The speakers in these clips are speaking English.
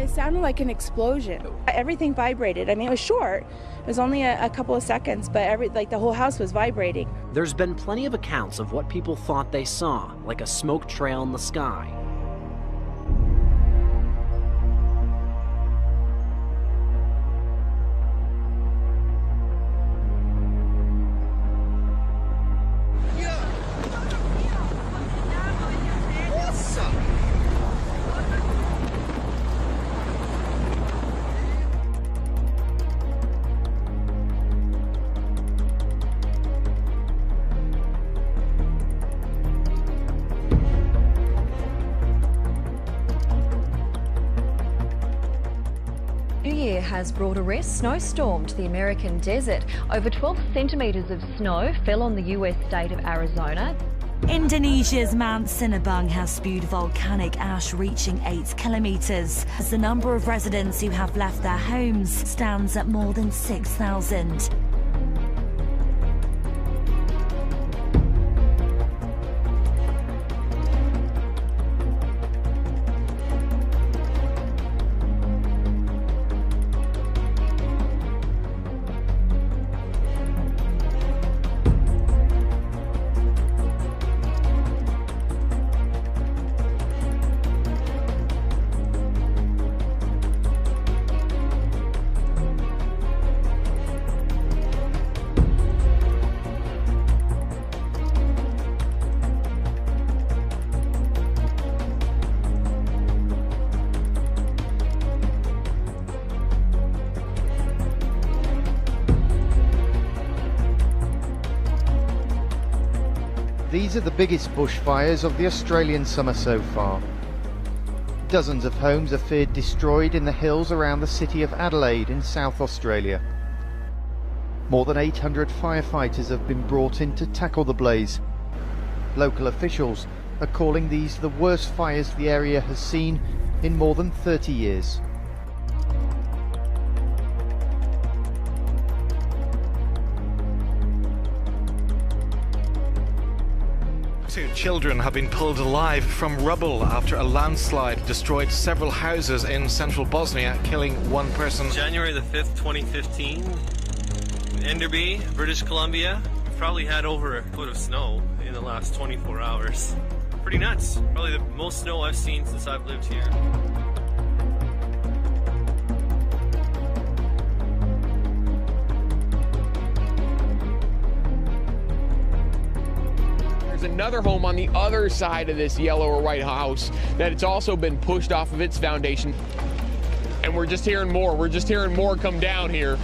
It sounded like an explosion. Everything vibrated. I mean, it was short. It was only a couple of seconds, but the whole house was vibrating. There's been plenty of accounts of what people thought they saw, like a smoke trail in the sky. Has brought a rare snowstorm to the American desert. Over 12 centimetres of snow fell on the US state of Arizona. Indonesia's Mount Sinabung has spewed volcanic ash reaching 8 kilometres, as the number of residents who have left their homes stands at more than 6,000. These are the biggest bushfires of the Australian summer so far. Dozens of homes are feared destroyed in the hills around the city of Adelaide in South Australia. More than 800 firefighters have been brought in to tackle the blaze. Local officials are calling these the worst fires the area has seen in more than 30 years. Two children have been pulled alive from rubble after a landslide destroyed several houses in central Bosnia, killing one person. January the 5th, 2015, in Enderby, British Columbia. We've probably had over a foot of snow in the last 24 hours. Pretty nuts. Probably the most snow I've seen since I've lived here. Another home on the other side of this yellow or white house that it's also been pushed off of its foundation, and we're just hearing more come down here.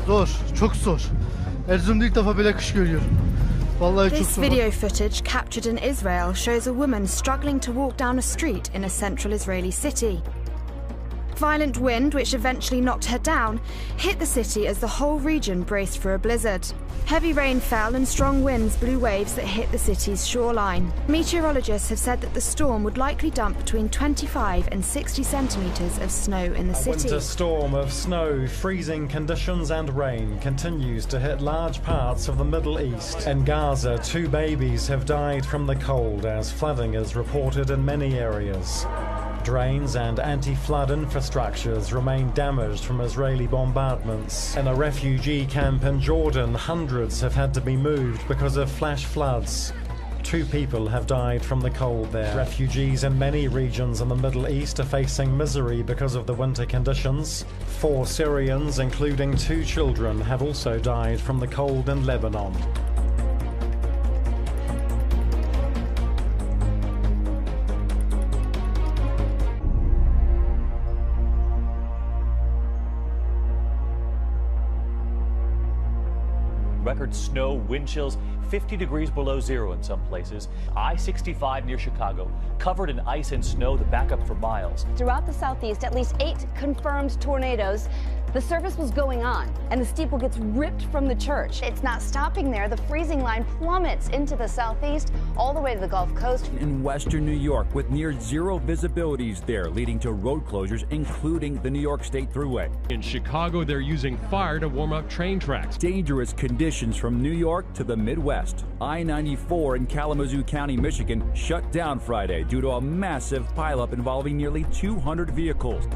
Zor, çok zor. Erzurum'da ilk defa böyle kış görüyorum. Vallahi çok This zor. video footage captured in Israel shows a woman struggling to walk down a street in a central Israeli city. Violent wind, which eventually knocked her down, hit the city as the whole region braced for a blizzard. Heavy rain fell and strong winds blew waves that hit the city's shoreline. Meteorologists have said that the storm would likely dump between 25 and 60 centimetres of snow in the city. A winter storm of snow, freezing conditions and rain continues to hit large parts of the Middle East. In Gaza, 2 babies have died from the cold as flooding is reported in many areas. Drains and anti-flood infrastructures remain damaged from Israeli bombardments. In a refugee camp in Jordan, hundreds have had to be moved because of flash floods. 2 people have died from the cold there. Refugees in many regions in the Middle East are facing misery because of the winter conditions. 4 Syrians, including 2 children, have also died from the cold in Lebanon. Record snow, wind chills, 50 degrees below zero in some places. I-65 near Chicago, covered in ice and snow, the backup for miles. Throughout the southeast, at least 8 confirmed tornadoes. The service was going on, and the steeple gets ripped from the church. It's not stopping there. The freezing line plummets into the southeast, all the way to the Gulf Coast. In western New York, with near zero visibilities there, leading to road closures, including the New York State Thruway. In Chicago, they're using fire to warm up train tracks. Dangerous conditions from New York to the Midwest. I-94 in Kalamazoo County, Michigan, shut down Friday due to a massive pileup involving nearly 200 vehicles.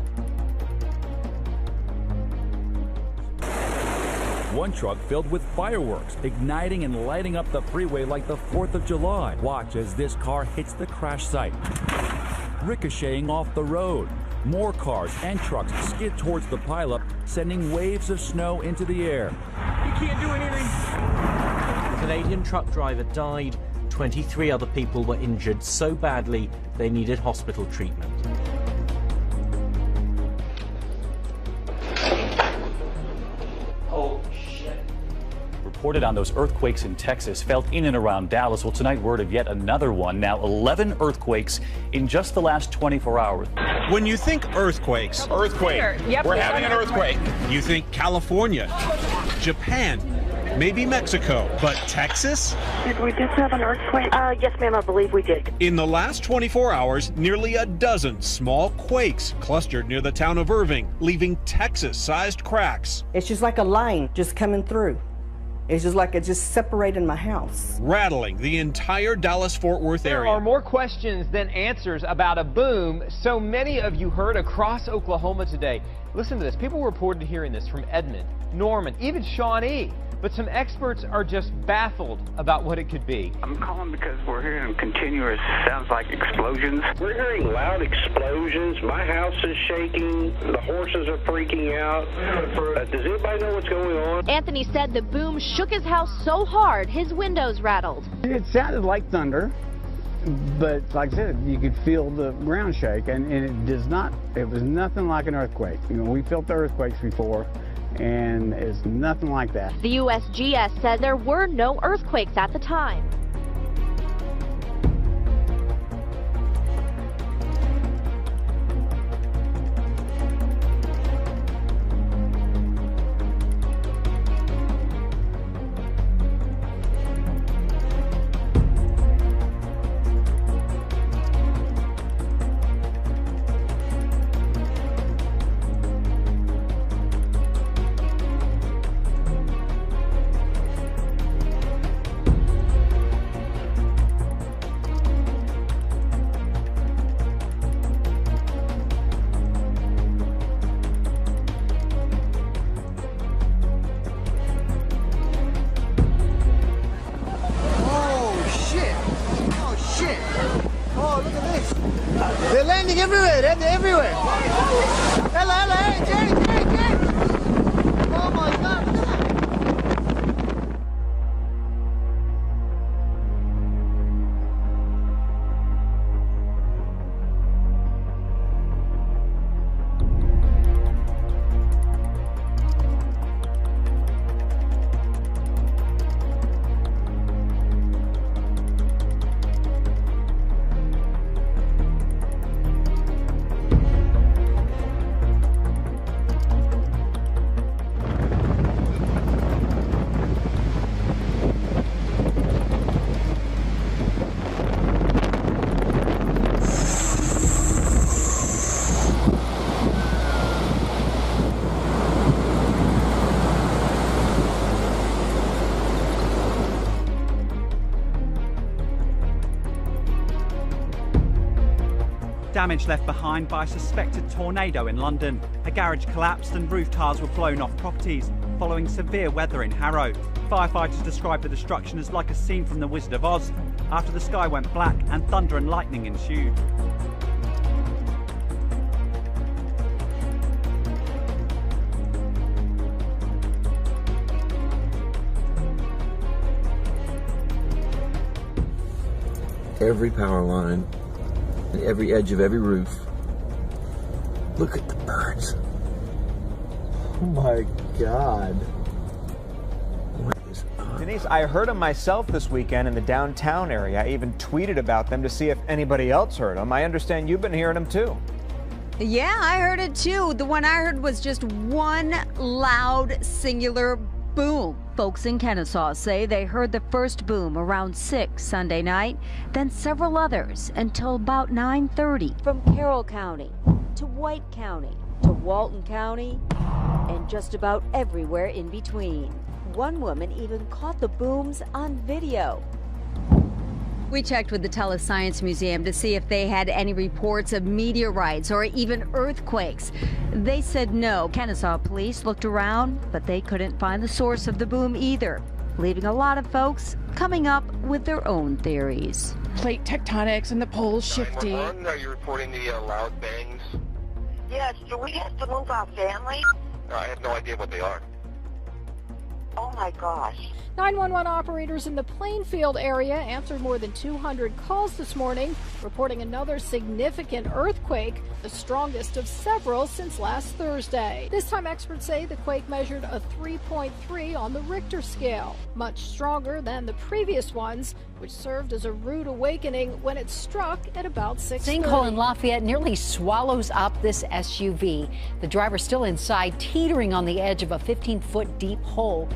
One truck filled with fireworks, igniting and lighting up the freeway like the 4th of July. Watch as this car hits the crash site, ricocheting off the road. More cars and trucks skid towards the pileup, sending waves of snow into the air. You can't do anything. A Canadian truck driver died. 23 other people were injured so badly they needed hospital treatment. Reported on those earthquakes in Texas, felt in and around Dallas. Well, tonight, word of yet another one. Now, 11 earthquakes in just the last 24 hours. When you think earthquakes, Yep, we're having an earthquake. You think California, Japan, maybe Mexico, but Texas? Did we just have an earthquake? Yes, ma'am, I believe we did. In the last 24 hours, nearly a dozen small quakes clustered near the town of Irving, leaving Texas-sized cracks. It's just like a line just coming through. It's just like it just separated my house. Rattling the entire Dallas-Fort Worth area. There are more questions than answers about a boom so many of you heard across Oklahoma today. Listen to this. People reported hearing this from Edmond, Norman, even Shawnee. But some experts are just baffled about what it could be. I'm calling because we're hearing continuous, sounds like explosions. We're hearing loud explosions. My house is shaking. The horses are freaking out. Does anybody know what's going on? Anthony said the boom shook his house so hard his windows rattled. It sounded like thunder, but like I said, you could feel the ground shake, and it was nothing like an earthquake. You know, we felt the earthquakes before, and it's nothing like that. The USGS said there were no earthquakes at the time. They're landing everywhere. They're everywhere. Hello, hey, Jerry. Oh my God. Damage left behind by a suspected tornado in London. A garage collapsed and roof tiles were blown off properties following severe weather in Harrow. Firefighters described the destruction as like a scene from The Wizard of Oz after the sky went black and thunder and lightning ensued. Every power line and every edge of every roof. Look at the birds. Oh my God. What is up? Denise, I heard them myself this weekend in the downtown area. I even tweeted about them to see if anybody else heard them. I understand you've been hearing them too. Yeah, I heard it too. The one I heard was just one loud, singular boom. Folks in Kennesaw say they heard the first boom around 6 Sunday night, then several others until about 9:30. From Carroll County to White County to Walton County and just about everywhere in between. One woman even caught the booms on video. We checked with the Telescience Museum to see if they had any reports of meteorites or even earthquakes. They said no. Kennesaw police looked around, but they couldn't find the source of the boom either, leaving a lot of folks coming up with their own theories. Plate tectonics and the poles shifting. Are you reporting the loud bangs? Yes, do we have to move our family? I have no idea what they are. Oh my gosh. 911 operators in the Plainfield area answered more than 200 calls this morning, reporting another significant earthquake, the strongest of several since last Thursday. This time experts say the quake measured a 3.3 on the Richter scale, much stronger than the previous ones, which served as a rude awakening when it struck at about 6:30. Sinkhole in Lafayette nearly swallows up this SUV. The driver still inside, teetering on the edge of a 15-foot deep hole.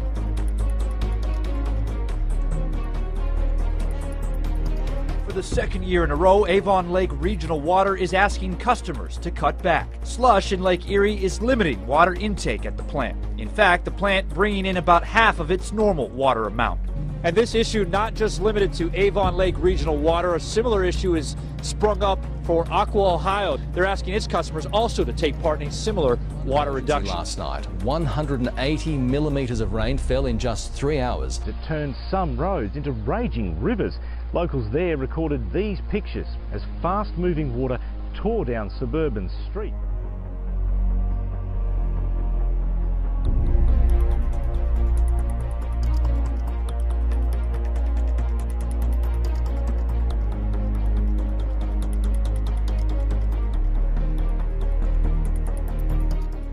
For the second year in a row, Avon Lake Regional Water is asking customers to cut back. Slush in Lake Erie is limiting water intake at the plant. In fact, the plant bringing in about half of its normal water amount. And this issue not just limited to Avon Lake Regional Water. A similar issue is sprung up for Aqua Ohio. They're asking its customers also to take part in a similar water reduction. Last night, 180 millimetres of rain fell in just 3 hours. It turned some roads into raging rivers. Locals there recorded these pictures as fast-moving water tore down suburban streets.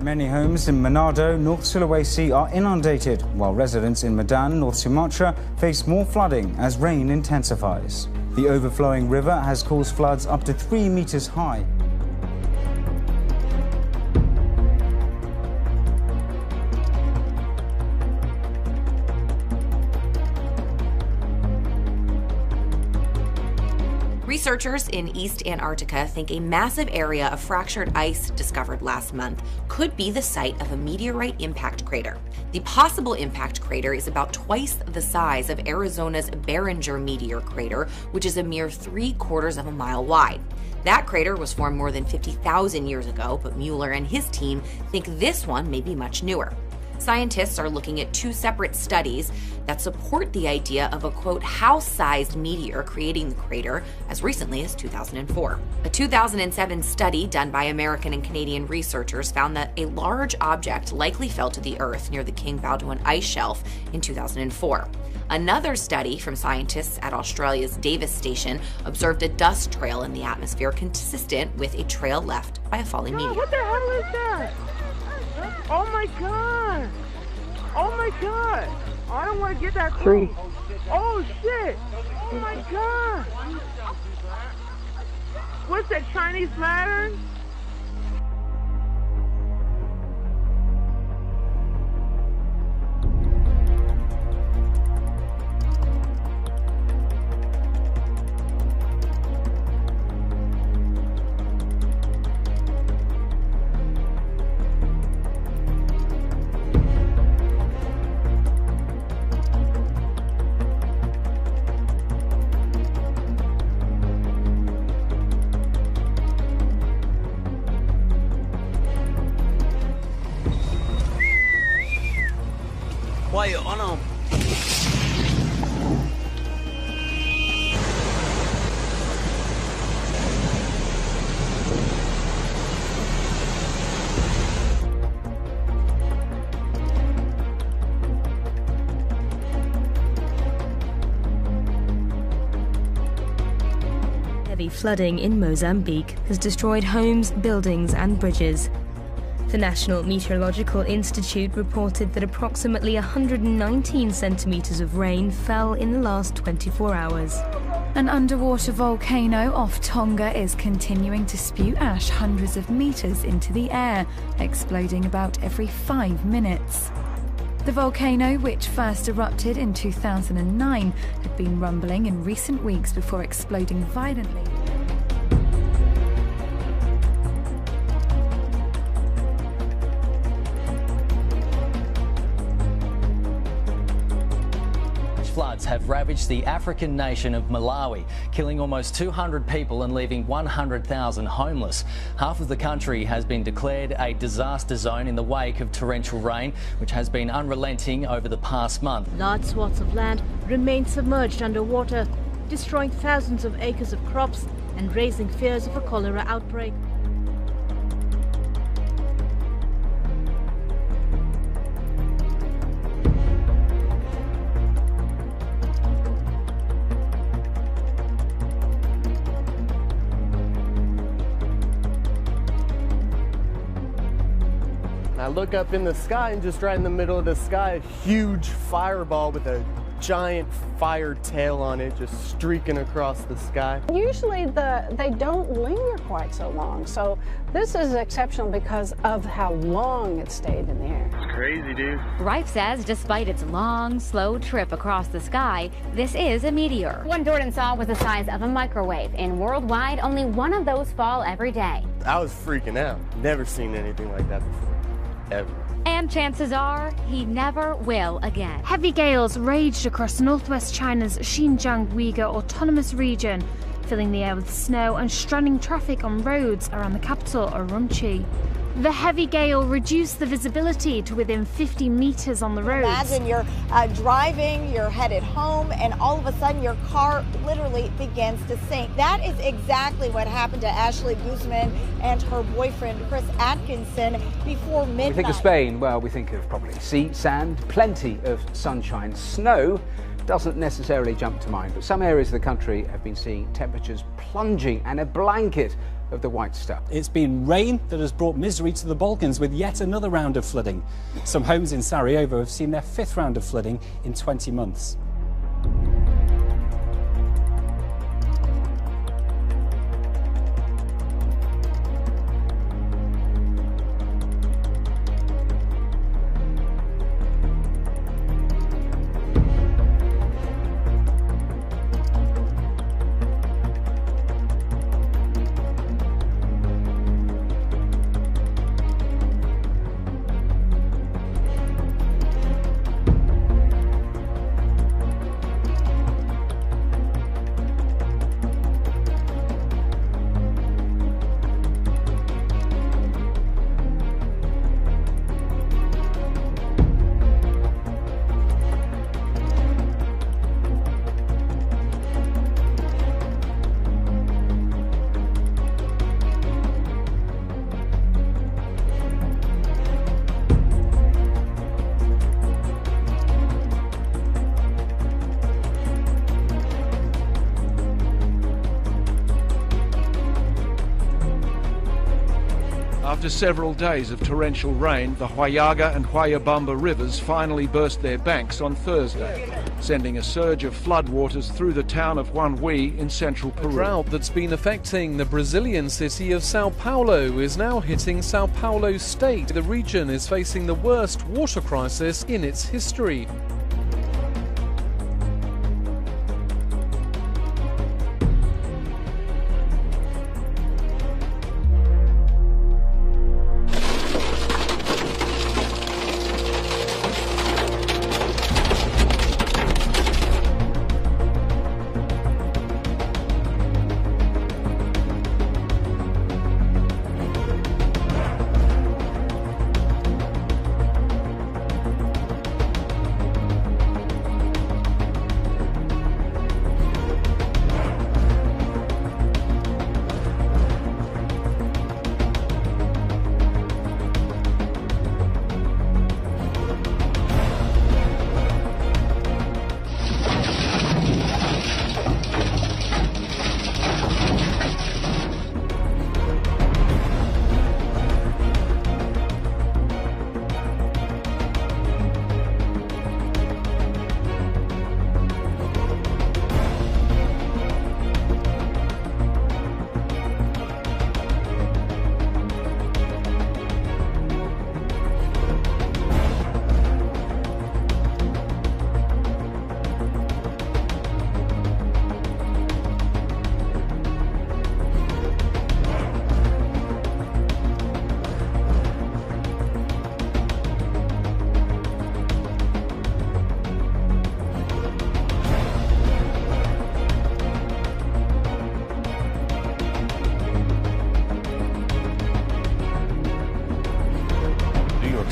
Many homes in Manado, North Sulawesi are inundated, while residents in Medan, North Sumatra face more flooding as rain intensifies. The overflowing river has caused floods up to 3 meters high. Researchers in East Antarctica think a massive area of fractured ice discovered last month could be the site of a meteorite impact crater. The possible impact crater is about twice the size of Arizona's Barringer meteor crater, which is a mere 3/4 of a mile wide. That crater was formed more than 50,000 years ago, but Mueller and his team think this one may be much newer. Scientists are looking at 2 separate studies that support the idea of a, quote, house-sized meteor creating the crater as recently as 2004. A 2007 study done by American and Canadian researchers found that a large object likely fell to the Earth near the King Baudouin ice shelf in 2004. Another study from scientists at Australia's Davis Station observed a dust trail in the atmosphere consistent with a trail left by a falling meteor. What the hell is that? Oh my god! Oh my god! I don't want to get that close. Oh shit! Oh my god! What's that, Chinese lantern? weight on them. Heavy flooding in Mozambique has destroyed homes, buildings and bridges. The National Meteorological Institute reported that approximately 119 centimetres of rain fell in the last 24 hours. An underwater volcano off Tonga is continuing to spew ash hundreds of metres into the air, exploding about every 5 minutes. The volcano, which first erupted in 2009, had been rumbling in recent weeks before exploding violently. Floods have ravaged the African nation of Malawi, killing almost 200 people and leaving 100,000 homeless. Half of the country has been declared a disaster zone in the wake of torrential rain, which has been unrelenting over the past month. Large swaths of land remain submerged underwater, destroying thousands of acres of crops and raising fears of a cholera outbreak. I look up in the sky, and just right in the middle of the sky, a huge fireball with a giant fire tail on it just streaking across the sky. Usually they don't linger quite so long, so this is exceptional because of how long it stayed in the air. It's crazy, dude. Rife says despite its long, slow trip across the sky, this is a meteor. One Jordan saw was the size of a microwave, and worldwide, only one of those fall every day. I was freaking out. Never seen anything like that before, ever. And chances are he never will again. Heavy gales raged across northwest China's Xinjiang Uyghur Autonomous Region, filling the air with snow and stranding traffic on roads around the capital, Urumqi. The heavy gale reduced the visibility to within 50 meters on the roads. Imagine you're driving, you're headed home, and all of a sudden your car literally begins to sink. That is exactly what happened to Ashley Guzman and her boyfriend, Chris Atkinson, before midnight. We think of Spain, well, we think of probably sea, sand, plenty of sunshine. Snow doesn't necessarily jump to mind, but some areas of the country have been seeing temperatures plunging and a blanket of the white stuff. It's been rain that has brought misery to the Balkans with yet another round of flooding. Some homes in Sarajevo have seen their 5th round of flooding in 20 months. After several days of torrential rain, the Huallaga and Huayabamba rivers finally burst their banks on Thursday, sending a surge of floodwaters through the town of Huanhui in central Peru. A drought that's been affecting the Brazilian city of Sao Paulo is now hitting Sao Paulo state. The region is facing the worst water crisis in its history.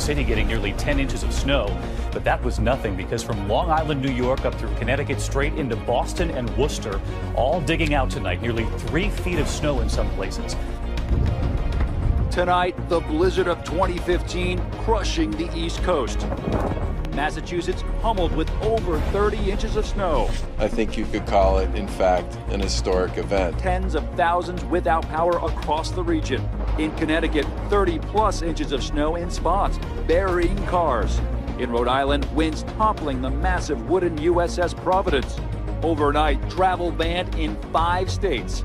City getting nearly 10 inches of snow. But that was nothing, because from Long Island, New York, up through Connecticut, straight into Boston and Worcester, all digging out tonight, nearly 3 feet of snow in some places. Tonight, the blizzard of 2015 crushing the East Coast. Massachusetts pummeled with over 30 inches of snow. I think you could call it, in fact, an historic event. Tens of thousands without power across the region. In Connecticut, 30-plus inches of snow in spots, burying cars. In Rhode Island, winds toppling the massive wooden USS Providence. Overnight, travel banned in 5 states.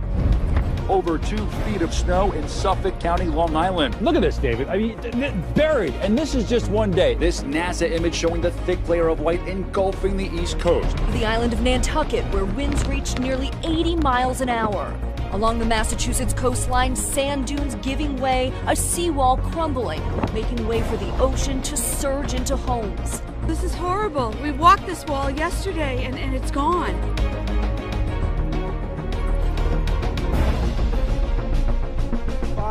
Over 2 feet of snow in Suffolk County, Long Island. Look at this, David. I mean, buried, and this is just one day. This NASA image showing the thick layer of white engulfing the East Coast. The island of Nantucket, where winds reached nearly 80 miles an hour. Along the Massachusetts coastline, sand dunes giving way, a seawall crumbling, making way for the ocean to surge into homes. This is horrible. We walked this wall yesterday, and it's gone.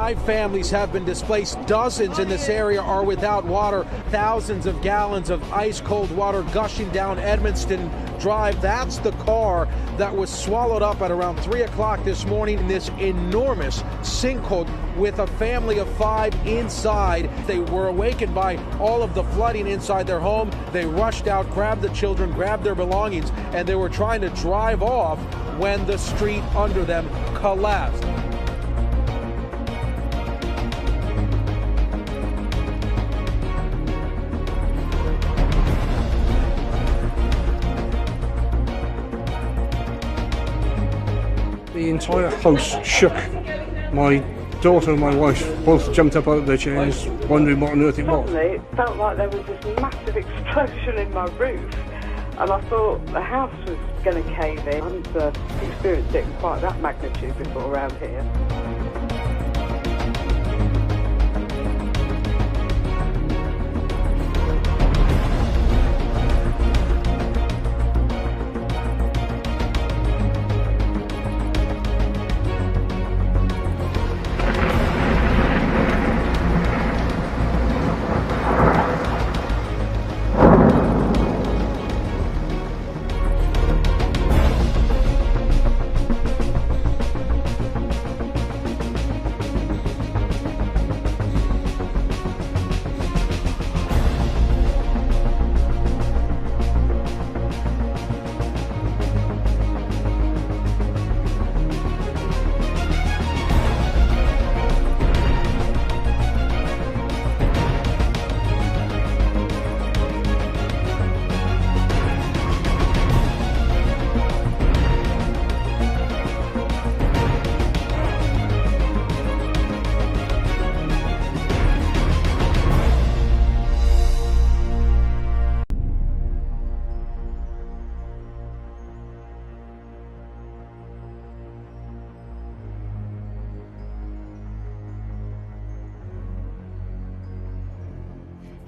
5 families have been displaced. Dozens in this area are without water. Thousands of gallons of ice-cold water gushing down Edmonston Drive. That's the car that was swallowed up at around 3 o'clock this morning in this enormous sinkhole with a family of 5 inside. They were awakened by all of the flooding inside their home. They rushed out, grabbed the children, grabbed their belongings, and they were trying to drive off when the street under them collapsed. The entire house shook. My daughter and my wife both jumped up out of their chairs, wondering what on earth it was. Suddenly, it felt like there was this massive explosion in my roof, and I thought the house was going to cave in. I hadn't experienced it in quite that magnitude before around here.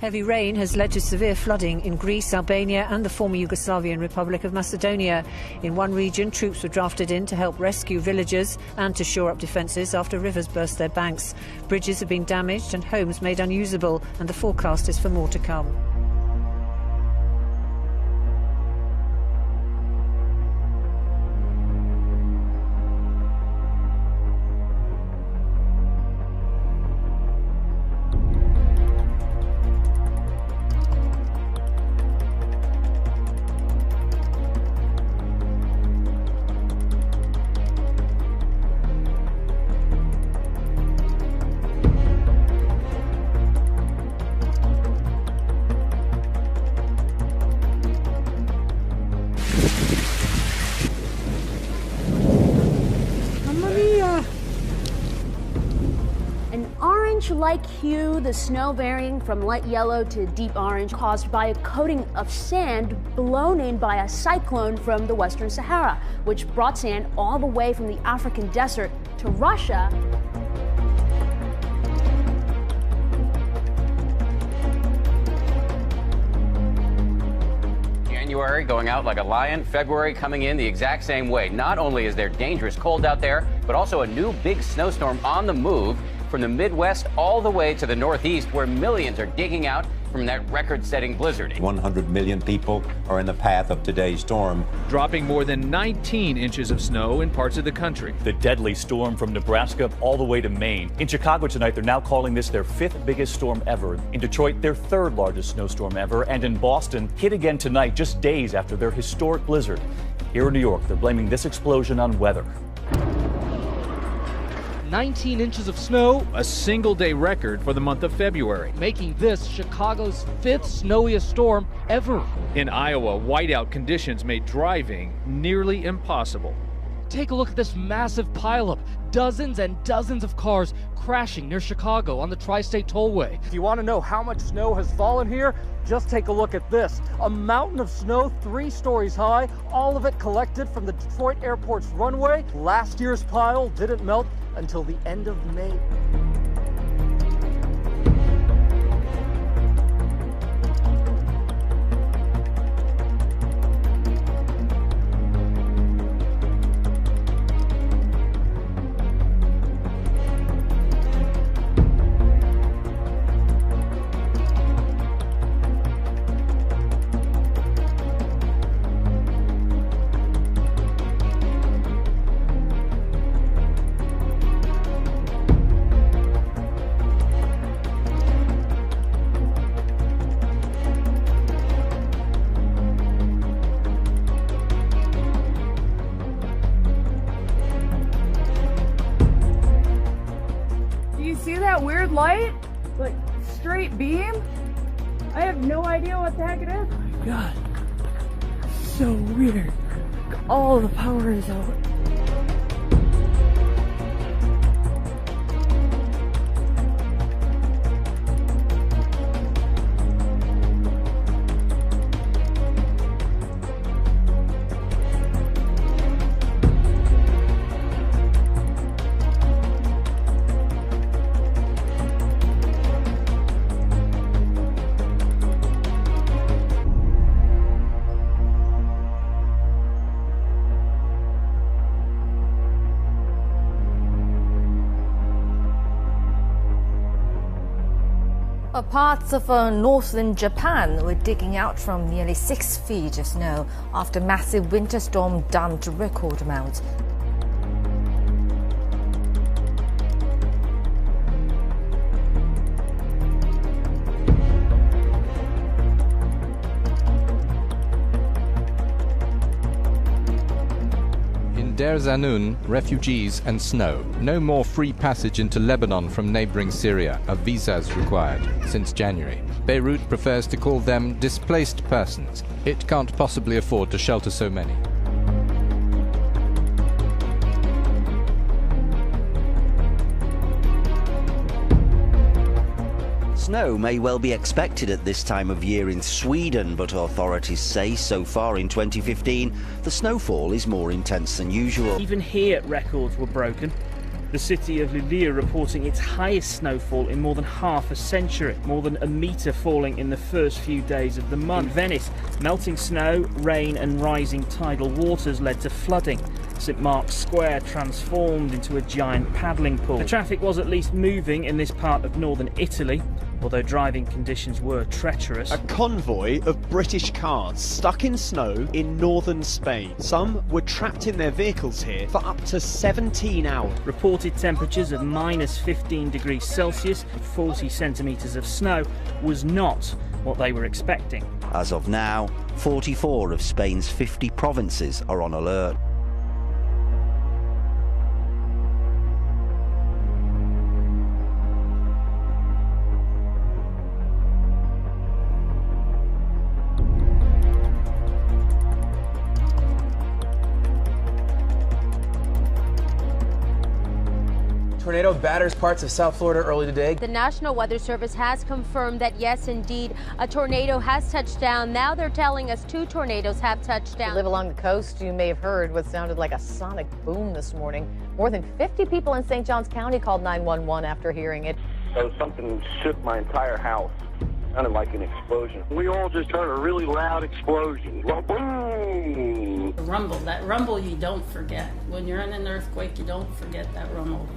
Heavy rain has led to severe flooding in Greece, Albania and the former Yugoslavian Republic of Macedonia. In one region, troops were drafted in to help rescue villagers and to shore up defences after rivers burst their banks. Bridges have been damaged and homes made unusable, and the forecast is for more to come. Like hue, the snow varying from light yellow to deep orange, caused by a coating of sand blown in by a cyclone from the Western Sahara, which brought sand all the way from the African desert to Russia. January going out like a lion, February coming in the exact same way. Not only is there dangerous cold out there, but also a new big snowstorm on the move. from the Midwest all the way to the Northeast, where millions are digging out from that record-setting blizzard. 100 million people are in the path of today's storm. Dropping more than 19 inches of snow in parts of the country. The deadly storm from Nebraska all the way to Maine. In Chicago tonight, they're now calling this their 5th biggest storm ever. In Detroit, their 3rd largest snowstorm ever. And in Boston, hit again tonight, just days after their historic blizzard. Here in New York, they're blaming this explosion on weather. 19 inches of snow, a single-day record for the month of February, making this Chicago's 5th snowiest storm ever. In Iowa, whiteout conditions made driving nearly impossible. Take a look at this massive pileup. Dozens and dozens of cars crashing near Chicago on the Tri-State Tollway. If you want to know how much snow has fallen here, just take a look at this. A mountain of snow 3 stories high, all of it collected from the Detroit Airport's runway. Last year's pile didn't melt until the end of May. See that weird light? Like straight beam? I have no idea what the heck it is. Oh my god. So weird. All the power is out. Parts of northern Japan were digging out from nearly 6 feet of snow after massive winter storm dumped record amounts. Deir Zanun, refugees and snow. No more free passage into Lebanon from neighboring Syria. A visa is required since January. Beirut prefers to call them displaced persons. It can't possibly afford to shelter so many. Snow may well be expected at this time of year in Sweden, but authorities say so far in 2015 the snowfall is more intense than usual. Even here records were broken. The city of Luleå reporting its highest snowfall in more than half a century, more than a metre falling in the first few days of the month. In Venice, melting snow, rain and rising tidal waters led to flooding. St Mark's Square transformed into a giant paddling pool. The traffic was at least moving in this part of northern Italy, although driving conditions were treacherous. A convoy of British cars stuck in snow in northern Spain. Some were trapped in their vehicles here for up to 17 hours. Reported temperatures of minus 15 degrees Celsius, 40 centimetres of snow, was not what they were expecting. As of now, 44 of Spain's 50 provinces are on alert. Tornado batters parts of South Florida early today. The National Weather Service has confirmed that, yes, indeed, a tornado has touched down. Now they're telling us 2 tornadoes have touched down. If you live along the coast, you may have heard what sounded like a sonic boom this morning. More than 50 people in St. Johns County called 911 after hearing it. So something shook my entire house. Sounded like an explosion. We all just heard a really loud explosion. Boom! The rumble, that rumble you don't forget. When you're in an earthquake, you don't forget that rumble.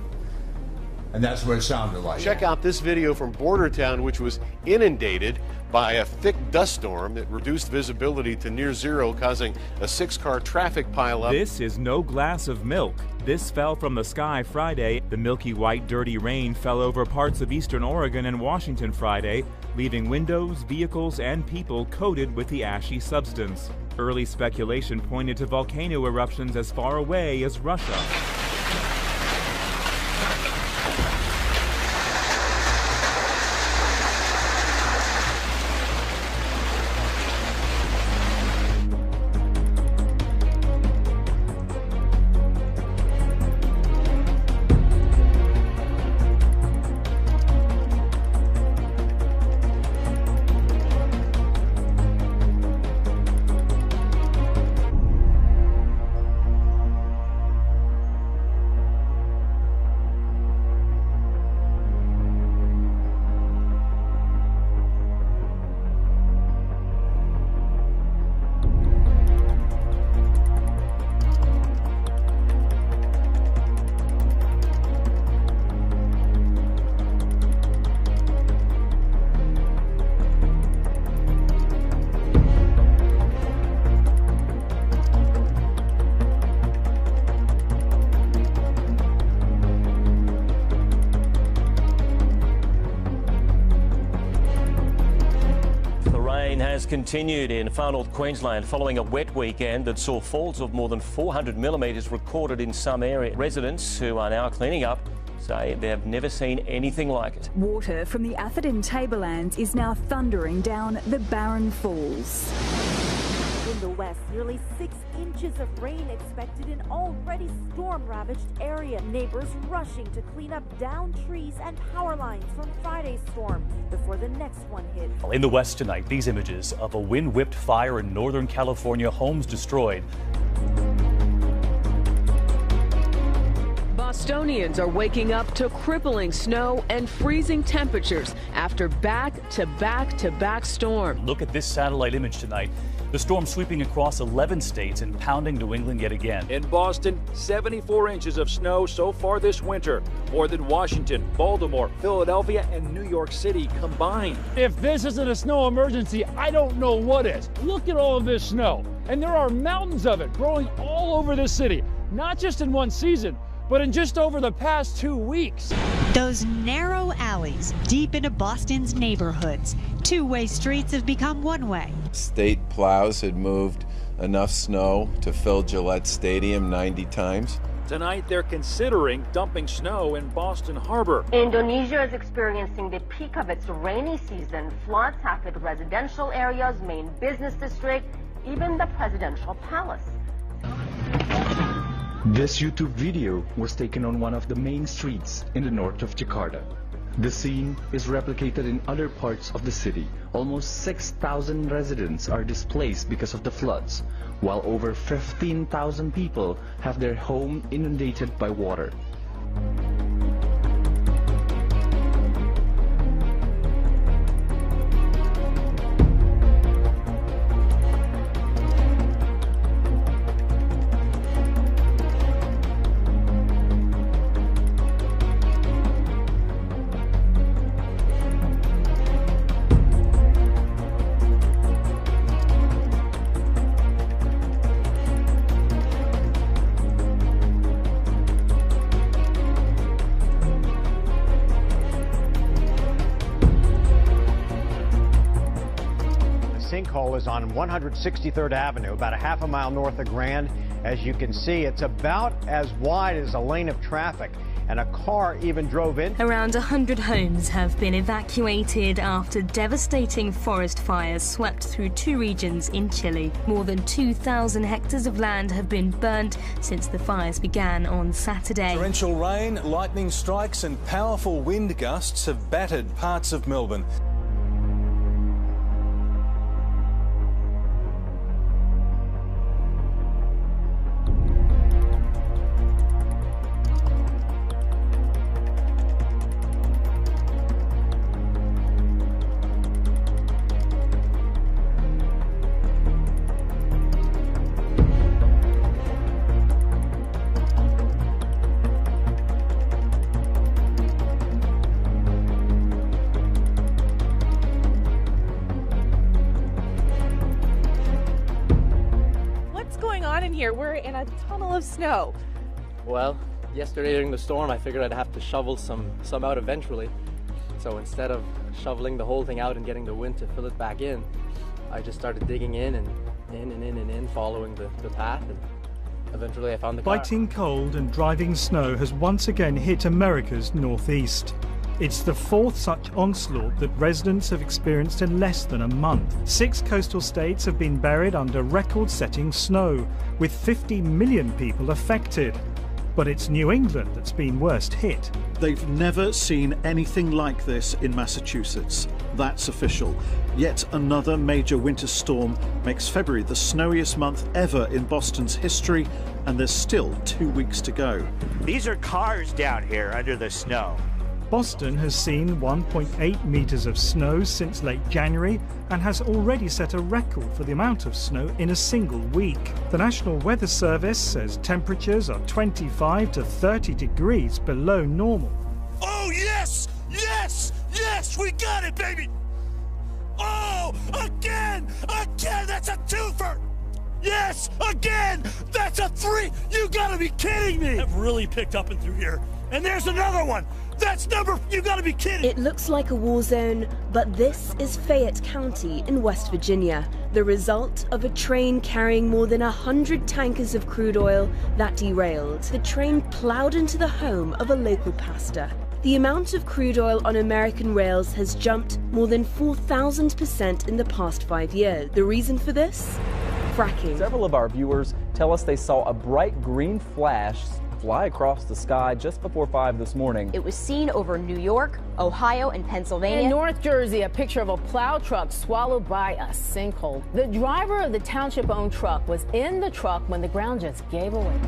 And that's what it sounded like. Check out this video from Bordertown, which was inundated by a thick dust storm that reduced visibility to near zero, causing a 6-car traffic pileup. This is no glass of milk. This fell from the sky Friday. The milky white, dirty rain fell over parts of eastern Oregon and Washington Friday, leaving windows, vehicles, and people coated with the ashy substance. Early speculation pointed to volcano eruptions as far away as Russia. Has continued in far north Queensland following a wet weekend that saw falls of more than 400 millimetres recorded in some areas. Residents who are now cleaning up say they have never seen anything like it. Water from the Atherton Tablelands is now thundering down the Barron Falls. In the west, nearly 6 inches of rain expected in already storm-ravaged area. Neighbors rushing to clean up downed trees and power lines from Friday's storm before the next one hit. In the west tonight, these images of a wind-whipped fire in Northern California, homes destroyed. Bostonians are waking up to crippling snow and freezing temperatures after back-to-back-to-back storm. Look at this satellite image tonight. The storm sweeping across 11 states and pounding New England yet again. In Boston, 74 inches of snow so far this winter, more than Washington, Baltimore, Philadelphia, and New York City combined. If this isn't a snow emergency, I don't know what is. Look at all of this snow, and there are mountains of it growing all over this city, not just in one season, but in just over the past 2 weeks. Those narrow alleys deep into Boston's neighborhoods. Two-way streets have become one-way. State plows had moved enough snow to fill Gillette Stadium 90 times. Tonight, they're considering dumping snow in Boston Harbor. Indonesia is experiencing the peak of its rainy season. Floods have hit residential areas, main business district, even the presidential palace. This YouTube video was taken on one of the main streets in the north of Jakarta. The scene is replicated in other parts of the city. Almost 6,000 residents are displaced because of the floods, while over 15,000 people have their home inundated by water. Sinkhole is on 163rd Avenue, about a half a mile north of Grand. As you can see, it's about as wide as a lane of traffic, and a car even drove in. Around 100 homes have been evacuated after devastating forest fires swept through 2 regions in Chile. More than 2,000 hectares of land have been burnt since the fires began on Saturday. Torrential rain, lightning strikes and powerful wind gusts have battered parts of Melbourne. here. We're in a tunnel of snow. Well, yesterday during the storm, I figured I'd have to shovel some out eventually. So instead of shoveling the whole thing out and getting the wind to fill it back in, I just started digging in, following the path, and eventually I found the car. Biting cold and driving snow has once again hit America's northeast. It's the fourth such onslaught that residents have experienced in less than a month. 6 coastal states have been buried under record-setting snow, with 50 million people affected. But it's New England that's been worst hit. They've never seen anything like this in Massachusetts. That's official. Yet another major winter storm makes February the snowiest month ever in Boston's history, and there's still 2 weeks to go. These are cars down here under the snow. Boston has seen 1.8 metres of snow since late January and has already set a record for the amount of snow in a single week. The National Weather Service says temperatures are 25 to 30 degrees below normal. Oh, yes! Yes! Yes! We got it, baby! Oh! Again! Again! That's a twofer! Yes! Again! That's a 3! You gotta be kidding me! I've really picked up and through here. And there's another one! That's you gotta be kidding! It looks like a war zone, but this is Fayette County in West Virginia, the result of a train carrying more than 100 tankers of crude oil that derailed. The train plowed into the home of a local pastor. The amount of crude oil on American rails has jumped more than 4,000% in the past 5 years. The reason for this? Fracking. Several of our viewers tell us they saw a bright green flash fly across the sky just before 5 this morning. It was seen over New York, Ohio, and Pennsylvania. In North Jersey, a picture of a plow truck swallowed by a sinkhole. The driver of the township-owned truck was in the truck when the ground just gave away.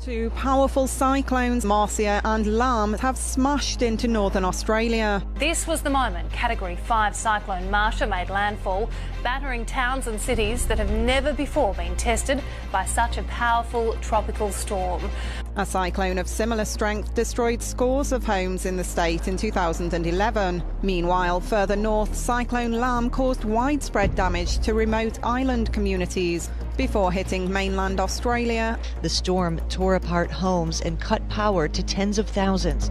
Two powerful cyclones, Marcia and Lam, have smashed into northern Australia. This was the moment Category 5 cyclone Marcia made landfall, battering towns and cities that have never before been tested by such a powerful tropical storm. A cyclone of similar strength destroyed scores of homes in the state in 2011. Meanwhile, further north, Cyclone Lam caused widespread damage to remote island communities before hitting mainland Australia. The storm tore apart homes and cut power to tens of thousands.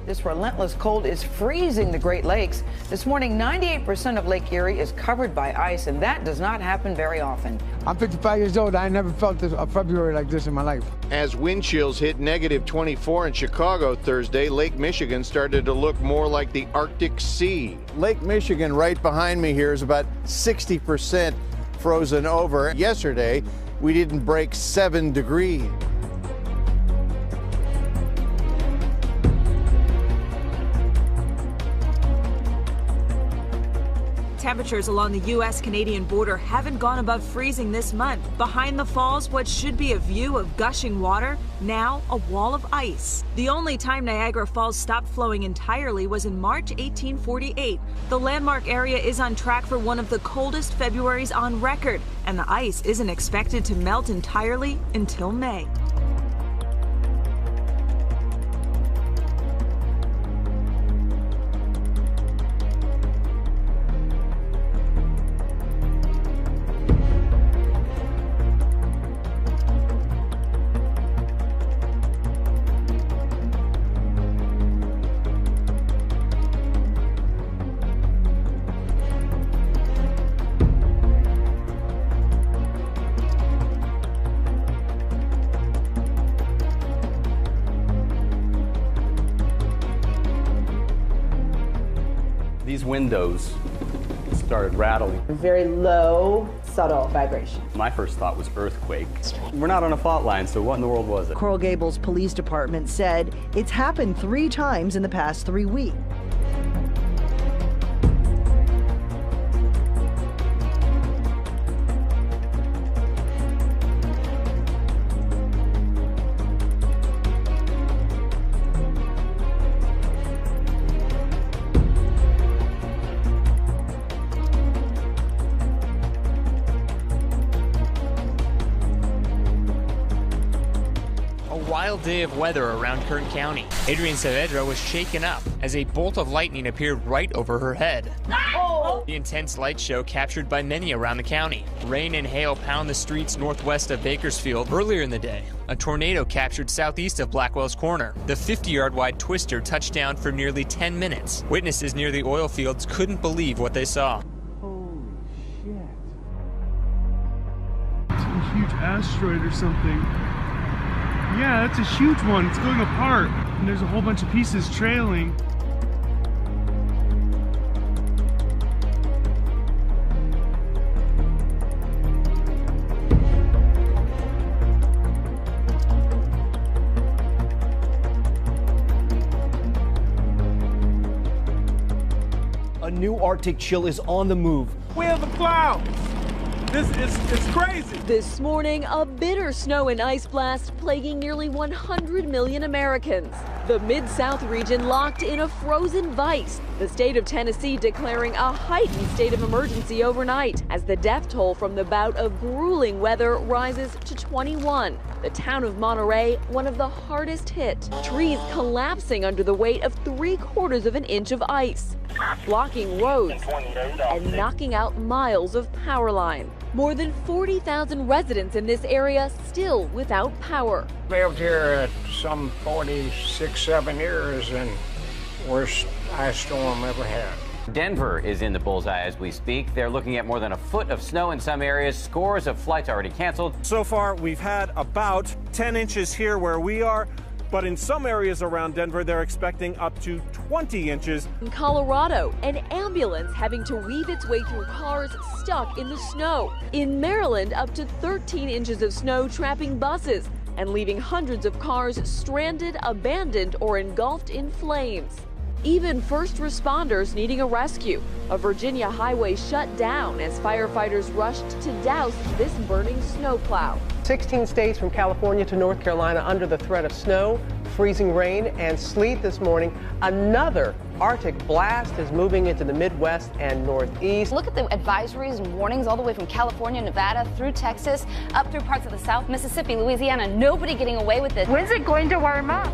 This relentless cold is freezing the Great Lakes. This morning, 98% of Lake Erie is covered by ice, and that does not happen very often. I'm 55 years old. I never felt a February like this in my life. As wind chills hit -24 in Chicago Thursday, Lake Michigan started to look more like the Arctic Sea. Lake Michigan right behind me here is about 60% frozen over. Yesterday, we didn't break 7 degrees. Temperatures along the U.S.-Canadian border haven't gone above freezing this month. Behind the falls, what should be a view of gushing water, now a wall of ice. The only time Niagara Falls stopped flowing entirely was in March 1848. The landmark area is on track for one of the coldest Februaries on record, and the ice isn't expected to melt entirely until May. these windows started rattling. Very low, subtle vibration. My first thought was earthquake. We're not on a fault line, so what in the world was it? Coral Gables Police Department said it's happened 3 times in the past 3 weeks. Wild day of weather around Kern County. Adrian Saavedra was shaken up as a bolt of lightning appeared right over her head. Oh. The intense light show captured by many around the county. Rain and hail pound the streets northwest of Bakersfield. Earlier in the day, a tornado captured southeast of Blackwell's Corner. The 50-yard wide twister touched down for nearly 10 minutes. Witnesses near the oil fields couldn't believe what they saw. Holy shit. It's a huge asteroid or something. Yeah, that's a huge one. It's going apart, and there's a whole bunch of pieces trailing. A new Arctic chill is on the move. We have the clouds. It's crazy. This morning, a bitter snow and ice blast plaguing nearly 100 million Americans. The Mid-South region locked in a frozen vice. The state of Tennessee declaring a heightened state of emergency overnight as the death toll from the bout of grueling weather rises to 21. The town of Monterey, one of the hardest hit. Trees collapsing under the weight of 3/4 of an inch of ice, blocking roads and knocking out miles of power line. More than 40,000 residents in this area still without power. Lived here some 46-7 years, and worst ice storm ever had. Denver is in the bullseye as we speak. They're looking at more than a foot of snow in some areas. Scores of flights already canceled. So far, we've had about 10 inches here where we are. But in some areas around Denver, they're expecting up to 20 inches. In Colorado, an ambulance having to weave its way through cars stuck in the snow. In Maryland, up to 13 inches of snow trapping buses and leaving hundreds of cars stranded, abandoned, or engulfed in flames. Even first responders needing a rescue. A Virginia highway shut down as firefighters rushed to douse this burning snowplow. 16 states from California to North Carolina under the threat of snow, freezing rain, and sleet this morning. Another Arctic blast is moving into the Midwest and Northeast. Look at the advisories and warnings all the way from California, Nevada, through Texas, up through parts of the South, Mississippi, Louisiana. Nobody getting away with it. When's it going to warm up?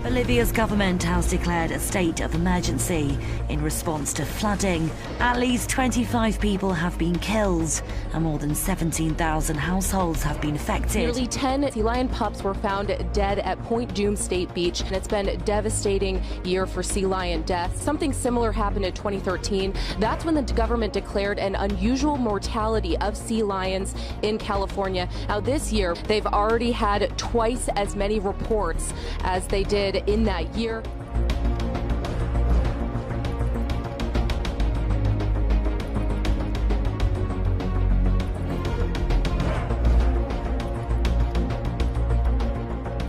Bolivia's government has declared a state of emergency in response to flooding. At least 25 people have been killed and more than 17,000 households have been affected. Nearly 10 sea lion pups were found dead at Point Doom State Beach, and it's been a devastating year for sea lion deaths. Something similar happened in 2013. That's when the government declared an unusual mortality of sea lions in California. Now this year, they've already had twice as many reports as they did in that year.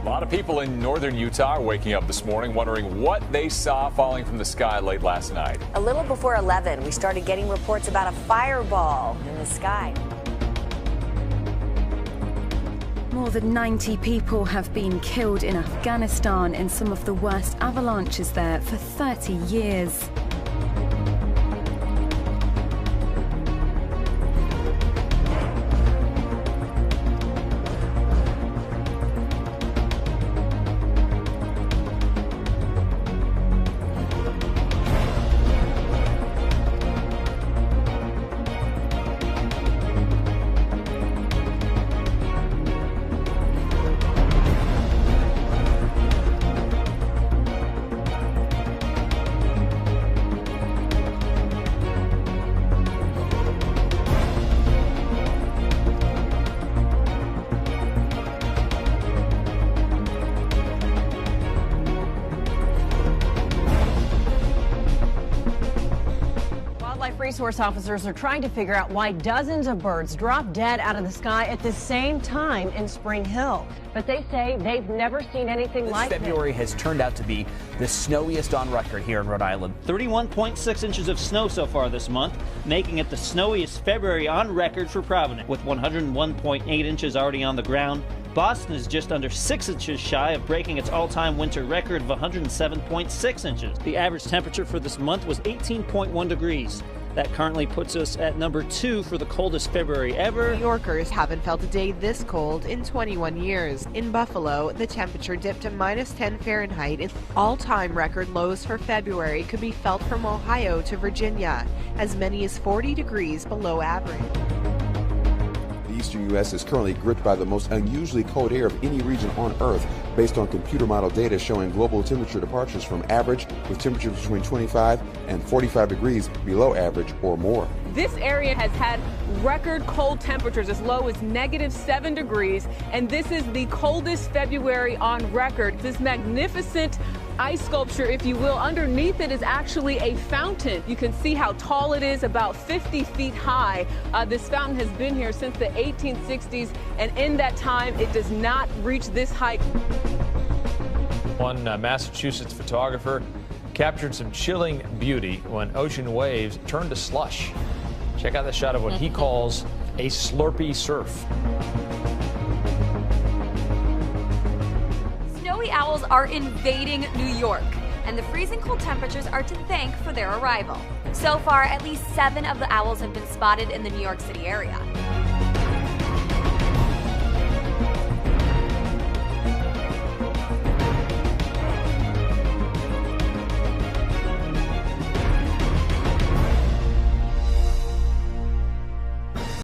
A lot of people in northern Utah are waking up this morning wondering what they saw falling from the sky late last night. A little before 11, we started getting reports about a fireball in the sky. More than 90 people have been killed in Afghanistan in some of the worst avalanches there for 30 years. resource officers are trying to figure out why dozens of birds drop dead out of the sky at the same time in Spring Hill. But they say they've never seen anything like this. February has turned out to be the snowiest on record here in Rhode Island. 31.6 inches of snow so far this month, making it the snowiest February on record for Providence. With 101.8 inches already on the ground, Boston is just under 6 inches shy of breaking its all-time winter record of 107.6 inches. The average temperature for this month was 18.1 degrees. That currently puts us at number 2 for the coldest February ever. New Yorkers haven't felt a day this cold in 21 years. In Buffalo, the temperature dipped to -10 Fahrenheit. All-time record lows for February could be felt from Ohio to Virginia, as many as 40 degrees below average. The eastern U.S. is currently gripped by the most unusually cold air of any region on Earth, based on computer model data showing global temperature departures from average, with temperatures between 25 and 45 degrees below average or more. This area has had record cold temperatures as low as -7 degrees, and this is the coldest February on record. This magnificent ice sculpture, if you will, underneath it is actually a fountain. You can see how tall it is, about 50 feet high. This fountain has been here since the 1860s, and in that time, it does not reach this height. One Massachusetts photographer captured some chilling beauty when ocean waves turned to slush. Check out the shot of what he calls a slurpy surf. Snowy owls are invading New York, and the freezing cold temperatures are to thank for their arrival. So far, at least 7 of the owls have been spotted in the New York City area.